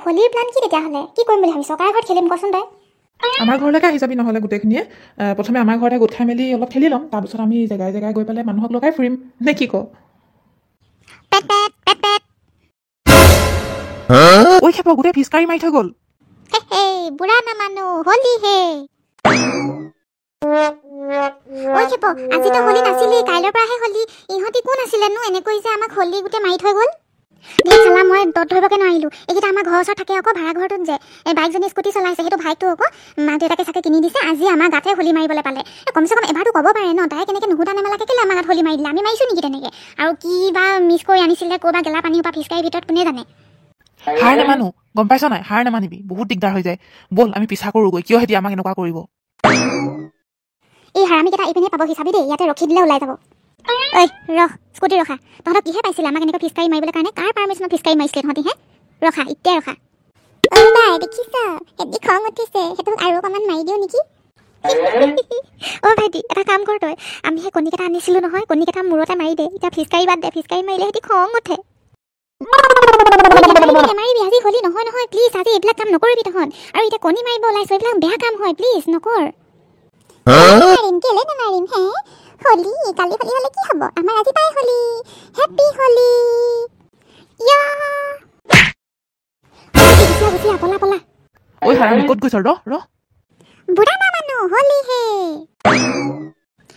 হোলীৰ প্লান কি তেতিয়াহ'লে কি কৰিম বুলি ভাবিছ কাৰ ঘৰত খেলিম কচোন তই আমাৰ ঘৰলৈকে আহি যাবি নহ'লে গোটেইখিনিয়ে প্ৰথমে আমাৰ ঘৰতে গোট খাই মেলি অলপ খেলি ল'ম তাৰপিছত আমি জেগাই জেগাই গৈ পেলাই মানুহক লগাই ফুৰিম নে কি ক পেট পেট পেট পেট ঐ খেপ গোটেই ফিচকাৰী মাৰি থৈ গ'ল হে বুঢ়া নামানো হোলী হে ঐ খেপ আজিতো হোলী নাছিলেই কাইলৈৰ পৰাহে হোলী ইহঁতি কোন আছিলেনো এনেকৈ যে আমাক হোলী গোটেই মাৰি থৈ গ'ল চালা মই দত ধৰিবকে নোৱাৰিলোঁ এইকেইটা আমাৰ ঘৰৰ ওচৰত থাকে আকৌ ভাড়া ঘৰটোত যে বাইকজনী স্কুটি চলাইছে সেইটো ভাইকটো আকৌ মাক দেউতাকে চাগে কিনি দিছে আজি আমাৰ গাতে হোলী মাৰিবলৈ পালে কমচে কম এবাৰটো ক'ব পাৰে ন তাই কেনেকৈ নুসুধা নেমেলাকে কেলে আমাৰ গাত হোলী মাৰি দিলে আমি মাৰিছোঁ নেকি তেনেকৈ আৰু কি বা মিছ কৰি আনিছিলে ক'ৰবা গেলা পানীৰ পৰা ফিচকাৰীৰ ভিতৰত কোনে জানে হাৰ নেমানো গম পাইছ নাই হাৰ নেমানিবি বহুত দিগদাৰ হৈ যায় ব'ল আমি পিছা কৰোঁগৈ কিয় এতিয়া আমাক এনেকুৱা কৰিব এই হাৰামিকেইটা এইপিনে পাবহি চাবি দেই ইয়াতে ৰখি দিলে ওলাই যাব ঐ ৰহ স্কুটি ৰখা তহঁতক কিহে পাইছিলে আমাক এনেকৈ ফিচকাৰী মাৰিবলৈ কাৰণে কাৰ পাৰ্মিশ্যনত ফিচকাৰী মাৰিছিলে তহঁতি হে ৰখা এতিয়া ৰখা বাই দেখিছ সেতি খং উঠিছে সেইটো আৰু অকণমান মাৰি দিওঁ নেকি অ' ভাইটি এটা কাম কৰ তই আমি সেই কণীকেইটা আনিছিলোঁ নহয় কণীকেইটা মূৰতে মাৰি দে এতিয়া ফিচকাৰী বাদ দে ফিচকাৰী মাৰিলে সিহঁতি খং উঠে নেমাৰিবি আজি হোলী নহয় নহয় প্লিজ আজি এইবিলাক কাম নকৰিবি তহঁত আৰু এতিয়া কণী মাৰিব ওলাইছ এইবিলাক বেয়া কাম হয় প্লিজ নকৰ নেমাৰিম কেলে নেমাৰিম হে হোলী কালি হোলী হ'লে কি হ'ব আমাৰ আজি পাই হোলী হেপী হোলী পলা পলা ঐ হাৰামি ক'ত গৈছ ৰ বুঢ়া নামানো হোলী হে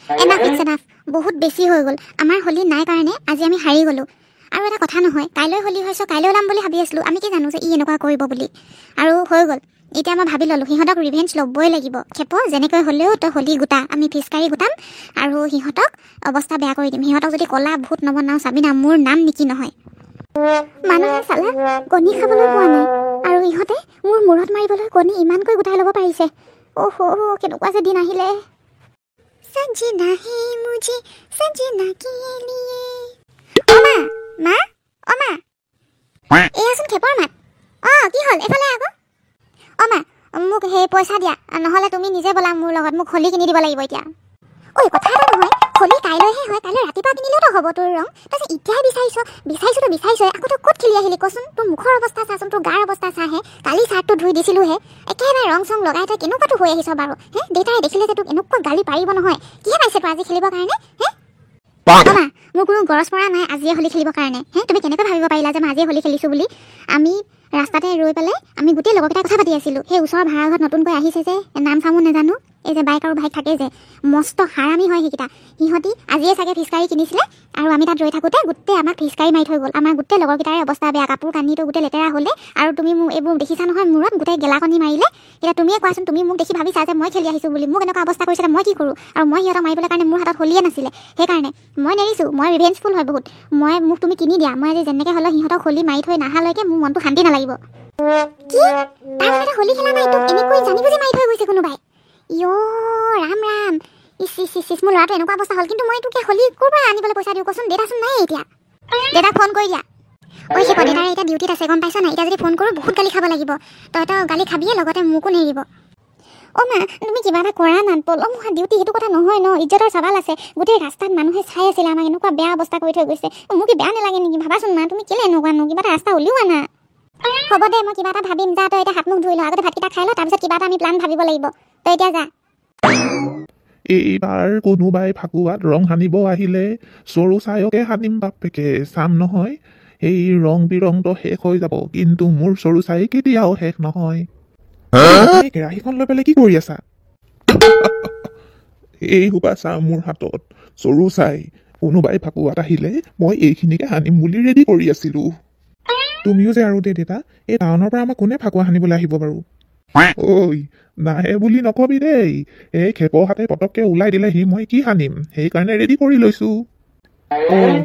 এনাফ ইটছ এনাফ বহুত বেছি হৈ গ'ল আমাৰ হোলী নাই কাৰণে আজি আমি হাৰি গ'লোঁ আৰু এটা কথা নহয় কাইলৈ হোলী হৈছ কাইলৈ ওলাম বুলি ভাবি আছিলোঁ আমি কি জানো যে ই এনেকুৱা কৰিব বুলি আৰু হৈ গ'ল এতিয়া মই ভাবি ল'লোঁ সিহঁতক ৰিভেঞ্চ ল'বই লাগিব খেপ যেনেকৈ হ'লেও তই হোলী গোটা আমি ফিচকাৰী গোটাম আৰু সিহঁতক অৱস্থা বেয়া কৰি দিম সিহঁতক যদি ক'লা ভূত নবনাওঁ চাবি না মোৰ নাম নেকি নহয় মানুহে চালা কণী খাবলৈ পোৱা নাই আৰু ইহঁতে মোৰ মূৰত মাৰিবলৈ কণী ইমানকৈ গোটাই ল'ব পাৰিছে অহ কেনেকুৱা যে দিন আহিলে সजना হে মুঝে সजना के लिए অমা মা অমা এয়াচোন খেপৰ মাত কি হ'ল এফালে আকৌ অমা মোক সেই পইচা দিয়া নহ'লে তুমি নিজে ব'লা মোৰ লগত মোক হোলী কিনি দিব লাগিব এতিয়া ঐ কথা এটা নহয় হোলী কাইলৈহে হয় কাইলৈ ৰাতিপুৱা কিনিলেতো হ'ব তোৰ ৰং তাৰপিছত এতিয়াই বিচাৰিছ আকৌ তই ক'ত খেলি আহিলি কচোন তোৰ মুখৰ অৱস্থা চাচোন তোৰ গাৰ অৱস্থা চাহে কালি চাৰ্টটো ধুই দিছিলোঁহে একেবাৰে ৰং চং লগাই তই কেনেকুৱাটো হৈ আহিছ বাৰু হে দেউতাই দেখিলে যে তোক এনেকুৱা গালি পাৰিব নহয় কিহে পাইছে তই আজি খেলিবৰ কাৰণে হে অমা মোৰ কোনো গৰজ পৰা নাই আজিয়ে হোলী খেলিবৰ কাৰণে হে তুমি কেনেকৈ ভাবিব পাৰিলা যে মই আজিয়ে হোলী খেলিছোঁ বুলি আমি ৰাস্তাতে ৰৈ পেলাই আমি গোটেই লগৰকেইটাই কথা পাতি আছিলোঁ সেই ওচৰৰ ভাড়া ঘৰত নতুনকৈ আহিছে যে নাম চামো নাজানো এই যে বাইক আৰু ভাইক থাকে যে মস্ত হাৰামি হয় সেইকেইটা সিহঁতি আজিয়ে চাগে ফিচকাৰী কিনিছিলে আৰু আমি তাত ৰৈ থাকোঁতে গোটেই আমাক ফিচকাৰী মাৰি থৈ গ'ল আমাৰ গোটেই লগৰকেইটাৰে অৱস্থা বেয়া কাপোৰ কানিটো গোটেই লেতেৰা হ'লে আৰু তুমি মোক এইবোৰ দেখিছা নহয় মূৰত গোটেই গেলাকণি মাৰিলে এতিয়া তুমিয়ে কোৱাচোন তুমি মোক দেখি ভাবিছা যে মই খেলি আহিছোঁ বুলি মোক এনেকুৱা অৱস্থা কৰিছে মই কি কৰোঁ আৰু মই সিহঁতক মাৰিবলৈ কাৰণে মোৰ হাতত হোলীয়ে নাছিলে সেইকাৰণে মই নেৰিছোঁ মই ৰিভেঞ্জফুল হয় বহুত মোক তুমি কিনি দিয়া মই আজি যেনেকৈ হ'লেও সিহঁতক হোলী মাৰি থৈ নাহালৈকে মোৰ মনটো শান্তি নালাগিব কি তাৰ মানে হোলী খেলা নাই তোক এনেকৈ জানি বুজি মাৰি থৈ গৈছে কোনোবাই ৰাম ৰাম ইচ মোৰ ল'ৰাটো এনেকুৱা অৱস্থা হ'ল কিন্তু মই তোক হোলী ক'ৰ পৰা আনিবলৈ পইচা দিওঁ কচোন দেউতাচোন নাই এতিয়া দেউতাক ফোন কৰি দিয়া ঐ সেই দেউতাৰে এতিয়া ডিউটিত আছে গম পাইছ নাই এতিয়া যদি ফোন কৰোঁ বহুত গালি খাব লাগিব তইতো গালি খাবিয়ে লগতে মোকো নেৰিব মা তুমি কিবা এটা কৰা না পলম হোৱা ডিউটি সেইটো কথা নহয় ন ইজ্জতৰ চাবাল আছে গোটেই ৰাস্তাত মানুহে চাই আছিলে আমাক এনেকুৱা বেয়া অৱস্থা কৰি থৈ গৈছে মোক কি বেয়া নালাগে নেকি ভাবাচোন মা তুমি কেলে এনেকুৱানো কিবা এটা ৰাস্তা উলিওৱা না হ'ব দে মই কিবা এটা ভাবিম যা তই এতিয়া হাত মুখ ধুই ল আগতে ভাতকেইটা খাই ল তাৰপিছত কিবা এটা আমি প্লান ভাবিব লাগিব তই এতিয়া যা এইবাৰ কোনোবাই ফাকুৱাত ৰং সানিব আহিলে চৰু চায়কে সানিম বাপেকে চাম নহয় এই ৰং বিৰংটো শেষ হৈ যাব কিন্তু মোৰ চৰু চাই কেতিয়াও শেষ নহয় কেৰাহীখন লৈ পেলাই কি কৰি আছা এই সোপা চা মোৰ হাতত চৰু চাই কোনোবাই ফাকুৱাত আহিলে মই এইখিনিকে সানিম বুলি ৰেডি কৰি আছিলো তুমিও যে আৰু দেউতা এই টাউনৰ পৰা আমাক কোনে ফাকুৱা সানিবলৈ আহিব বাৰু ঐ নাহে বুলি নকবি দেই এই খেপৰ হাতে পটককে ওলাই দিলেহি মই কি সানিম সেইকাৰণে ৰেডি কৰি লৈছো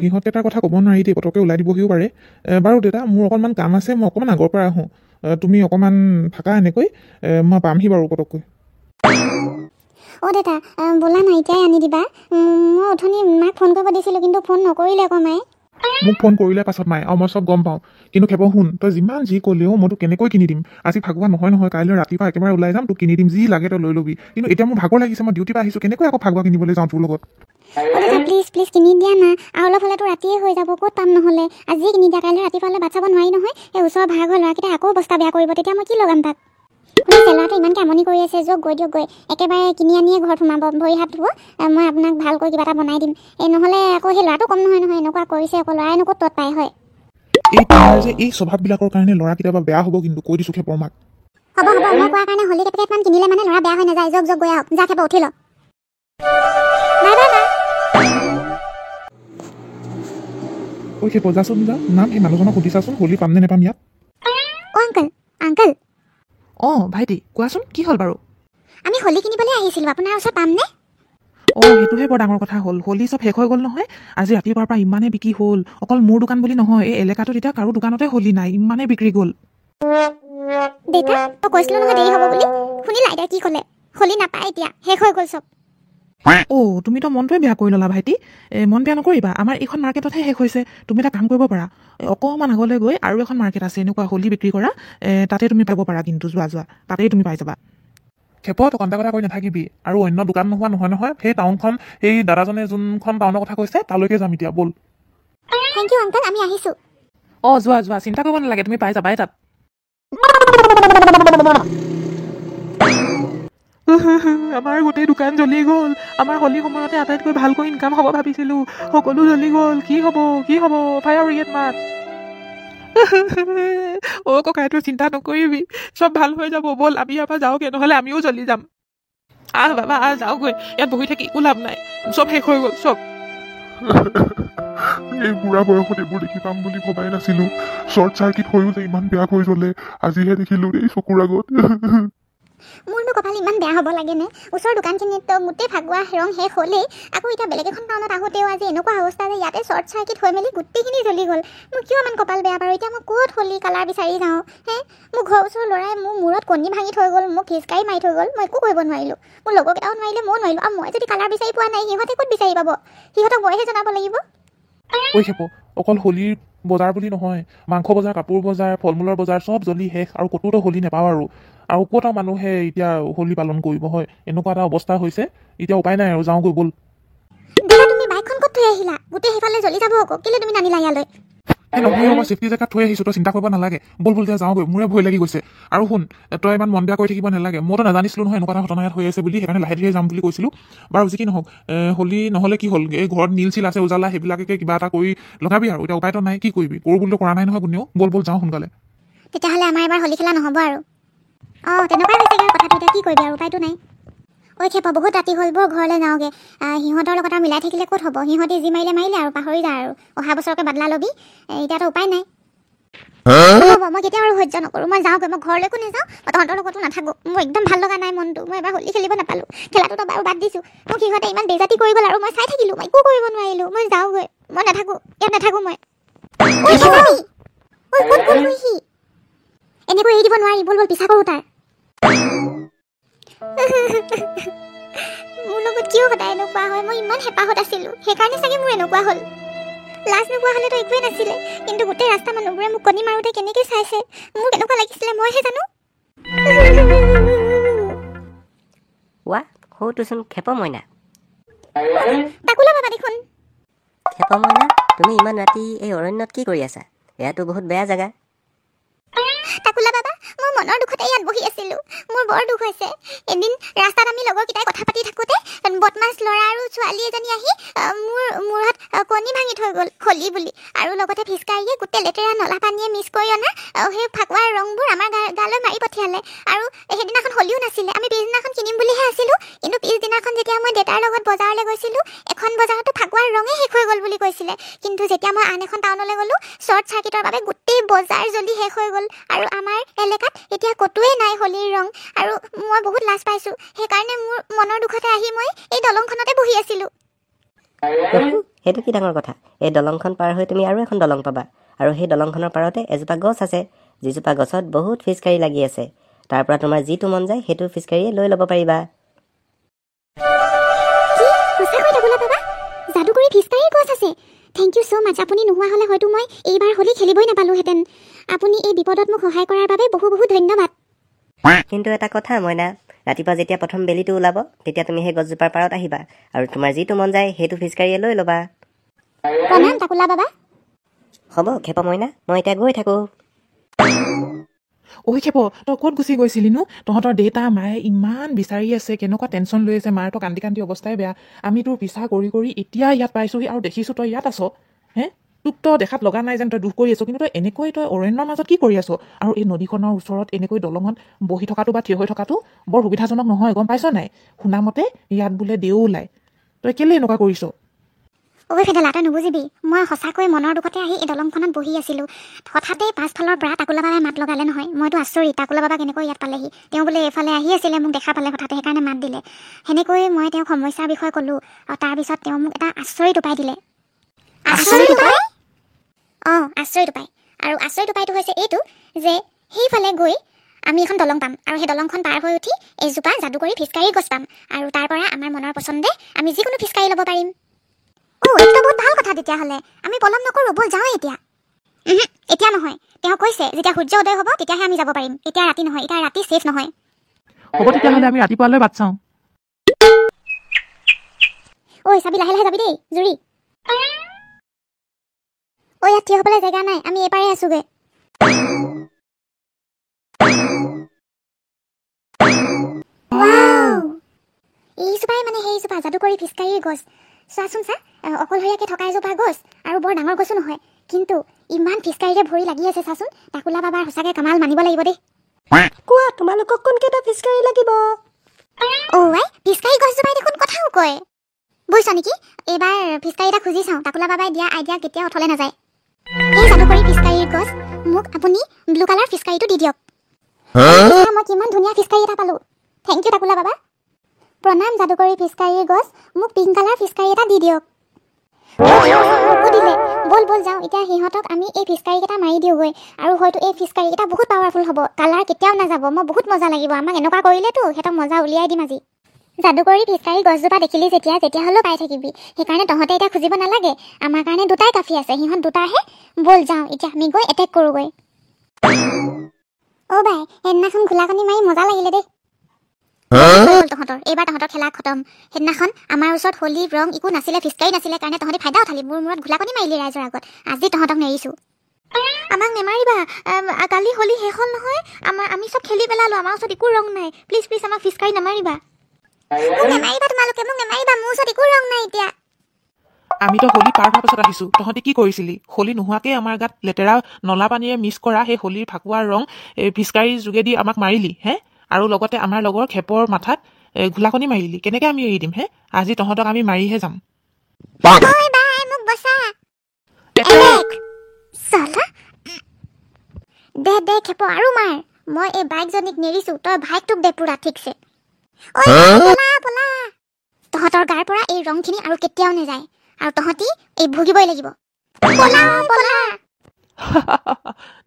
সিহঁতে তাৰ কথা ক'ব নোৱাৰি দেই পটককে ওলাই দিবহিও পাৰে বাৰু দেউতা মোৰ অকণমান কাম আছে মই অকণমান আগৰ পৰা আহোঁ তুমি অকণমান থাকা এনেকৈ মই পামহি বাৰু পটককৈ দেউতা ব'লা না এতিয়াই আনি দিবা মই অথনি মাক ফোন কৰিব দিছিলোঁ কিন্তু ফোন নকৰিলে আকৌ মায়ে মোক ফোন কৰিলে পাছত মায়ে মই চব গম পাওঁ কিন্তু খেপ শুন তই যিমান যি ক'লেও মই তোক কেনেকৈ কিনি দিম আজি ফাকুৱা নহয় কাইলৈ ৰাতিপুৱা একেবাৰে ওলাই যাম তোক কিনি দিম যি লাগে তই লৈ ল'বি কিন্তু এতিয়া মোৰ ভাগৰ লাগিছে মই ডিউটিৰ পৰা আহিছোঁ কেনেকৈ আকৌ ফাকুৱা কিনিবলৈ যাওঁ তোৰ লগত প্লিজ প্লিজ কিনি দিয়া না আৰু অলপ হ'লেতো ৰাতিয়ে হৈ যাব ক'ত পাম নহ'লে আজিয়ে কিনি দিয়া কাইলৈ ৰাতিপুৱালৈ বাট চাব নোৱাৰি নহয় এই ওচৰৰ ভাড়া ঘৰ ল'ৰাকেইটা আকৌ অৱস্থা বেয়া কৰিব তেতিয়া মই কি লগাম তাক চেলাৰটো ইমানকৈ আমনি কৰি আছে য'ক গৈ দিয়ক গৈ একেবাৰে কিনি আনিয়ে ঘৰত সোমাব ভৰি হাত ধুব মই আপোনাক ভালকৈ কিবা এটা বনাই দিম এই নহ'লে আকৌ সেই ল'ৰাটো কম নহয় এনেকুৱা কৰিছে আকৌ ল'ৰাই ক'ত তত পাই হয় এই তোমাৰ যে এই স্বভাৱবিলাকৰ কাৰণে ল'ৰা কেতিয়াবা বেয়া হ'ব কিন্তু কৈ দিছোঁ খেপৰ মাক হ'ব মই কোৱাৰ কাৰণে হলি কেপেকেটমান কিনিলে মানে ল'ৰা বেয়া হৈ নাযায় য'ক গৈ আহক যা খেপ উঠি ল বাই বাই বাই ঐ খেপ যাচোন যা নাম সেই মানুহজনক সুধিছাচোন হোলী পামনে নেপাম ইয়াত অ' আংকল অঁ ভাইটি কোৱাচোন কি হ'ল বাৰু আমি হোলী কিনিবলৈ আহিছিলোঁ আপোনাৰ ওচৰত পামনে অঁ সেইটোহে বৰ ডাঙৰ কথা হ'ল হোলী চব শেষ হৈ গ'ল নহয় আজি ৰাতিপুৱাৰ পৰা ইমানেই বিক্ৰী হ'ল অকল মোৰ দোকান বুলি নহয় এই এলেকাটোত এতিয়া কাৰো দোকানতে হোলী নাই ইমানেই বিক্ৰী গ'ল দেউতা তই কৈছিলোঁ নহয় দেৰি হ'ব বুলি শুনিলা এতিয়া কি ক'লে হোলী নাপায় এতিয়া শেষ হৈ গ'ল চব অঁ তুমিতো মনটোৱে বেয়া কৰি ল'লা ভাইটি মন বেয়া নকৰিবা আমাৰ এইখন মাৰ্কেটতহে শেষ হৈছে তুমি এটা কাম কৰিব পাৰা অকণমান আগলৈ গৈ আৰু এখন মাৰ্কেট আছে এনেকুৱা হোলী বিক্ৰী কৰা তাতে তুমি পাব পাৰা কিন্তু যোৱা তাতেই তুমি পাই যাবা খেপত কণ্টা কথা কৈ নাথাকিবি আৰু অন্য দোকান নোহোৱা নহয় সেই টাউনখন সেই দাদাজনে যোনখন টাউনৰ কথা কৈছে তালৈকে যাম এতিয়া ব'ল থেংক ইউ আংকল আমি আহিছোঁ অঁ যোৱা চিন্তা কৰিব নালাগে তুমি পাই যাবাই তাত আমাৰ গোটেই দোকান জ্বলি গ'ল আমাৰ হোলী সময়তে আটাইতকৈ ভালকৈ ইনকাম হ'ব ভাবিছিলোঁ সকলো জ্বলি গ'ল কি হ'ব ফায়াৰ ব্ৰিগেড মাত অ' ককাইটো চিন্তা নকৰিবি চব ভাল হৈ যাব ব'ল আমি ইয়াৰ পৰা যাওঁগৈ নহ'লে আমিও জ্বলি যাম বাবা যাওঁগৈ ইয়াত বহি থাকি একো লাভ নাই চব শেষ হৈ গ'ল চব এই বুঢ়া বয়সত এইবোৰ দেখি পাম বুলি ভবাই নাছিলো শ্বৰ্ট চাৰ্কিট হৈও যে ইমান বেয়া হৈ জ্বলে আজিহে দেখিলো এই চকুৰ আগত মোৰনো কপাল ইমান বেয়া হ'ব লাগেনে ওচৰৰ দোকানখিনিত গোটেই ফাগুৱা ৰং শেষ হ'লেই আকৌ এতিয়া বেলেগ এখন টাউনত আহোঁতেও আজি এনেকুৱা অৱস্থা যে ইয়াতে শ্বৰ্ট চাৰ্কিট হৈ মেলি গোটেইখিনি জ্বলি গ'ল মোৰ কিয় ইমান কপাল বেয়া বাৰু এতিয়া মই ক'ত হোলী কালাৰ বিচাৰি যাওঁ মোৰ ঘৰৰ ওচৰৰ ল'ৰাই মোৰ মূৰত কণী ভাঙি থৈ গ'ল মোক খিচকাৰি মাৰি থৈ গ'ল মই একো কৰিব নোৱাৰিলোঁ মোৰ লগৰকেইটাও নোৱাৰিলে ময়ো নোৱাৰিলোঁ আৰু মই যদি কালাৰ বিচাৰি পোৱা নাই সিহঁতে ক'ত বিচাৰি পাব সিহঁতক মইহে জনাব লাগিব ঐ খেপ অকল হোলীৰ বজাৰ বুলি নহয় মাংস বজাৰ কাপোৰ বজাৰ ফল মূলৰ বজাৰ চব জ্বলি শেষ আৰু ক'তোতো হোলী নাপাওঁ আৰু ক'ত মানুহে এতিয়া হোলী পালন কৰিব হয় এনেকুৱা এটা অৱস্থা হৈছে এতিয়া উপায় নাই আৰু যাওঁগৈ ব'ল তুমি বাইকখন ক'ত থৈ আহিলা গোটেই সেইফালে জ্বলি যাব আকৌ কেলৈ তুমি নানিলা ইয়ালৈ নহয় মই ছেফটি জেগাত থৈ আহিছোঁ তই চিন্তা কৰিব নালাগে ব'ল এতিয়া যাওঁগৈ মোৰে ভয় লাগি গৈছে আৰু শুন তই ইমান মন বেয়া কৰি থাকিব নালাগে মইতো নাজানিছিলোঁ নহয় এনেকুৱা এটা ঘটনা ইয়াত হৈ আছে বুলি সেইকাৰণে লাহে ধীৰে যাম বুলি কৈছিলোঁ বাৰু যি কি নহওক হোলী নহ'লে কি হ'ল এই ঘৰত নীল চিল আছে উজালা সেইবিলাকে কিবা এটা কৰি লগাবি আৰু এতিয়া উপায়তো নাই কি কৰিবি কৰোঁ বুলিতো কৰা নাই নহয় কোনেও ব'ল যাওঁ সোনকালে তেতিয়াহ'লে আমাৰ এবাৰ হোলী খেলা নহ'ব আৰু অঁ তেনেকুৱাই হৈছেগৈ আৰু কথাটো এতিয়া কি কৰিবি আৰু উপায়তো নাই ঐ খেপ বহুত ৰাতি হ'ল বৰ ঘৰলৈ যাওঁগৈ সিহঁতৰ লগত আৰু মিলাই থাকিলে ক'ত হ'ব সিহঁতে যি মাৰিলে আৰু পাহৰি যা আৰু অহা বছৰকে বাদলা ল'বি এতিয়াতো উপায় নাই হ'ব মই কেতিয়াও আৰু সহ্য নকৰোঁ মই যাওঁগৈ মই ঘৰলৈকো নাযাওঁ মই তহঁতৰ লগতো নাথাকোঁ মোৰ একদম ভাল লগা নাই মনটো মই এবাৰ হোলী খেলিব নাপালোঁ খেলাটোতো বাৰু বাদ দিছোঁ মোক সিহঁতে ইমান বেজাতি কৰি গ'ল আৰু মই চাই থাকিলোঁ মই একো কৰিব নোৱাৰিলোঁ মই যাওঁগৈ মই নাথাকোঁ ইয়াত নাথাকোঁ মই এনেকৈ এৰি দিব নোৱাৰি ব'ল পিছা কৰোঁ তাৰ মোৰ লগত কিয় সদায় এনেকুৱা হয় মই ইমান হেঁপাহত আছিলোঁ সেইকাৰণে চাগে মোৰ এনেকুৱা হ'ল লাজ নোপোৱা হ'লেতো একোৱেই নাছিলে কিন্তু গোটেই ৰাস্তা মানুহবোৰে মোক কণী মাৰোঁতে কেনেকৈ চাইছে মোৰ কেনেকুৱা লাগিছিলে মইহে জানো ৱা সৌটোচোন খেপ মইনা তাকোলা বাবা দেখোন খেপ মইনা তুমি ইমান ৰাতি এই অৰণ্যত কি কৰি আছা এয়াতো বহুত বেয়া জেগা তাকোলা বাবা মই মনৰ দুখতে ইয়াত বহি আছিলোঁ মোৰ বৰ দুখ হৈছে এদিন ৰাস্তাত আমি লগৰকেইটাই কথা পাতি থাকোঁতে বদমাছ ল'ৰা আৰু ছোৱালী এজনী আহি মোৰ মূৰত কণী ভাঙি থৈ গ'ল হোলী বুলি আৰু লগতে ফিচকাৰীয়ে গোটেই লেতেৰা নলা পানীয়ে মিক্স কৰি অনা সেই ফাকুৱাৰ ৰংবোৰ আমাৰ গালৈ মাৰি পঠিয়ালে আৰু সেইদিনাখন হোলীও নাছিলে আমি পিছদিনাখন কিনিম বুলিহে আছিলোঁ কিন্তু পিছদিনাখন যেতিয়া মই দেউতাৰ লগত বজাৰলৈ গৈছিলোঁ এখন বজাৰতো ফাকুৱাৰ ৰঙেই শেষ হৈ গ'ল বুলি কৈছিলে কিন্তু যেতিয়া মই আন এখন টাউনলৈ গ'লোঁ শ্বৰ্ট চাৰ্কিটৰ বাবে গোটেই বজাৰ জ্বলি শেষ হৈ গ'ল আৰু আমাৰ এলেকাত এতিয়া ক'তোৱেই নাই হোলীৰ ৰং আৰু মই বহুত লাজ পাইছোঁ সেইকাৰণে মোৰ মনৰ দুখতে আহি মই এই দলংখনতে বহি আছিলোঁ সেইটো কি ডাঙৰ কথা এই দলংখন পাৰ হৈ তুমি আৰু এখন দলং পাবা আৰু সেই দলংখনৰ পাৰতে এজোপা গছ আছে যিজোপা গছত বহুত ফিচকাৰী লাগি আছে তাৰ পৰা তোমাৰ যিটো মন যায় সেইটো ফিচকাৰীয়ে লৈ ল'ব পাৰিবা যাদুকৰী ফিচকাৰীৰ গছ আছে থেংক ইউ ছ' মাছ আপুনি নোহোৱা হ'লে হয়তো মই এইবাৰ হোলী খেলিবই নাপালোঁহেঁতেন আপুনি এই বিপদত মোক সহায় কৰাৰ বাবে বহু বহুত ধন্যবাদ কিন্তু এটা কথা মইনা ৰাতিপুৱা যেতিয়া প্ৰথম বেলিটো ওলাব তেতিয়া তুমি সেই গছজোপাৰ পাৰত আহিবা আৰু তোমাৰ যিটো মন যায় সেইটো ফিচকাৰীয়ে লৈ ল'বা। প্ৰণাম টাকুলা বাবা। হ'ব খেপ মইনা, মই এতিয়া গৈ থাকোঁ। ঐ খেপ, তই ক'ত গুচি গৈছিলিনো? তহঁতৰ দেউতা মায়ে ইমান বিচাৰি আছে, কেনেকুৱা টেনশ্যন লৈ আছে, মাৰতো কান্দি কান্দি অৱস্থাই বেয়া। আমি তোৰ পিছা কৰি কৰি এতিয়া ইয়াত পাইছোহি আৰু দেখিছোঁ তই ইয়াত আছ। হে, তোক তই দেখাত লগা নাই যেন তই দুখ কৰি আছ, কিন্তু তই এনেকৈ তই অৰণ্যৰ মাজত কি কৰি আছ? আৰু এই নদীখনৰ ওচৰত এনেকৈ দলঙত বহি থকাটো বা থিয় হৈ থকাটো বৰ সুবিধাজনক নহয়, গম পাইছ নাই? শুনামতে ইয়াত বোলে দেও ওলায়। তই কেলে এনেকুৱা কৰিছ? ঐ ফেডেলা, তই নুবুজিবি, মই সঁচাকৈ মনৰ দুখতে আহি এই দলংখনত বহি আছিলোঁ। হঠাতে পাছফালৰ পৰা টাকুলা বাবাই মাত লগালে নহয়। মইতো আচৰিত, টাকুলা বাবা কেনেকৈ ইয়াত পালেহি। তেওঁ বোলে এইফালে আহি আছিলে, মোক দেখা পালে হঠাতে, সেইকাৰণে মাত দিলে। সেনেকৈ মই তেওঁক সমস্যাৰ বিষয়ে ক'লোঁ আৰু তাৰপিছত তেওঁ মোক এটা আচৰিত উপায় দিলে। আচৰিত উপায়? অঁ, আচৰিত উপায়। আৰু আচৰিত উপায়টো হৈছে এইটো যে সেইফালে গৈ আমি এখন দলং পাম আৰু সেই দলংখন পাৰ হৈ উঠি এজোপা যাদুকৰী ফিচকাৰীৰ গছ পাম আৰু তাৰ পৰা আমাৰ মনৰ পচন্দে আমি যিকোনো ফিচকাৰী ল'ব পাৰিম। এইটো বহুত ভাল কথা। তেতিয়াহ'লে আমি পলম নকৰোঁ, ব'ল যাওঁ এতিয়া। এতিয়া নহয়, তেওঁ কৈছে যেতিয়া সূৰ্য উদয় হ'ব তেতিয়াহে আমি যাব পাৰিম। এতিয়া ৰাতি নহয়, এতিয়া ৰাতি ছেফ নহয়। হ'ব তেতিয়াহ'লে আমি ৰাতিপুৱালৈ বাট চাওঁ। ঐ চাবি, লাহে লাহে যাবি দেই, জুৰি। ঐ ইয়াত থিয় হ'বলৈ জেগা নাই, আমি এইপাৰে আছোগৈ। এইজোপাই মানে সেইজোপা যাদুকৰী ফিচকাৰীৰ গছ। চোৱাচোন চা, অকলশৰীয়াকৈ থকা এজোপা গছ আৰু বৰ ডাঙৰ গছো নহয়, কিন্তু ইমান ফিচকাৰীৰে ভৰি লাগি আছে। চাচোন, টাকুলা বাবাৰ সঁচাকৈ কামাল মানিব লাগিব দেই। কোৱা, তোমালোকক কোনকেইটা ফিচকাৰী লাগিব? ফিচকাৰী গছজোপাই দেখোন কথাও কয়। বুজিছ নেকি? এইবাৰ ফিচকাৰী এটা খুজি চাওঁ। টাকুলা বাবাই দিয়া আইডিয়া কেতিয়াও অথলে নাযায়। এই যাদুকৰী ফিচকাৰীৰ গছ, মোক আপুনি ব্লু কালাৰ ফিচকাৰীটো দি দিয়ক। মই কিমান ধুনীয়া ফিচকাৰী এটা পালোঁ। থেংক ইউ টাকুলা বাবা। প্ৰণাম যাদুকৰী ফিচকাৰীৰ গছ, মোক পিংক কালাৰ ফিচকাৰী এটা দি দিয়ক। মোকো দিলে। ব'ল ব'ল যাওঁ, এতিয়া সিহঁতক আমি এই ফিচকাৰীকেইটা মাৰি দিওঁগৈ আৰু হয়তো এই ফিচকাৰীকেইটা বহুত পাৱাৰফুল হ'ব। কালাৰ কেতিয়াও নাযাব। মই বহুত মজা লাগিব। আমাক এনেকুৱা কৰিলেতো সিহঁতক মজা উলিয়াই দিম আজি। যাদুকৰী ফিচকাৰী গছজোপা দেখিলি যেতিয়া হ'লেও পাই থাকিবি। সেইকাৰণে তহঁতে এতিয়া খুজিব নালাগে, আমাৰ কাৰণে দুটাই কাফি আছে। সিহঁত দুটাহে। ব'ল যাওঁ, এতিয়া আমি গৈ এটেক কৰোঁগৈ। বাই, সেইদিনাখন ঘোলাকণী মাৰি মজা লাগিলে দেই। তহঁতৰ এইবাৰ তহঁতৰ খেলা খতম। সেইদিনাখন আমাৰ ওচৰত হোলীৰ ৰং একো নাছিলে, ফিচকাৰী নাছিলে কাৰণে তহঁতি ফাইদা উঠালি। মোৰ মূৰত ঘোলাকণী মাৰিলি ৰাইজৰ আগত। আজি তহঁতক নেৰিছোঁ। আমাক নেমাৰিবা, কালি হোলী শেষ হ'ল নহয়। আমি চব খেলি পেলালোঁ, আমাৰ ওচৰত একো ৰং নাই। প্লিজ প্লিজ আমাক ফিচকাৰী নামাৰিবা। মোক নেমাৰিবা, তোমালোকে মোক নেমাৰিবা, মোৰ ওচৰত একো ৰং নাই এতিয়া। আমিতো হোলী পাৰ হোৱাৰ পাছত আহিছোঁ। তহঁতি কি কৰিছিলি? হোলী নোহোৱাকৈ আমাৰ গাত লেতেৰা নলা পানীৰে মিক্স কৰা সেই হোলীৰ ফাকুৱাৰ ৰং ফিচকাৰীৰ যোগেদি আমাক মাৰিলি হে, আৰু লগতে আমাৰ লগৰ খেপৰ মাথাত ঘোলাকণী মাৰিলি। কেনেকৈ আমি এৰি দিম হে? আজি তহঁতক আমি মাৰিহে যাম। মোক বচা। দে খেপ আৰু মাৰ। মই এই বাইকজনীক নেৰিছোঁ, তই ভাইকটোক দে পুৰা ঠিকছে। পলা। তহঁতৰ গাৰ পৰা এই ৰংখিনি আৰু কেতিয়াও নাযায় আৰু তহঁতি এই ভুগিবই লাগিব। পলা।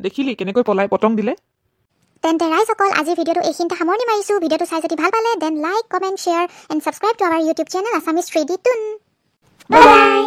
দেখিলি কেনেকৈ পলাই পতং দিলে? তেন্তে ৰাইজসকল, আজি ভিডিঅ'টো এইখিনিতে সামৰণি মাৰিছোঁ। ভিডিঅ'টো চাই যদি ভাল পালে দেন like, comment, share and subscribe to our YouTube channel Assamese 3D toon. By.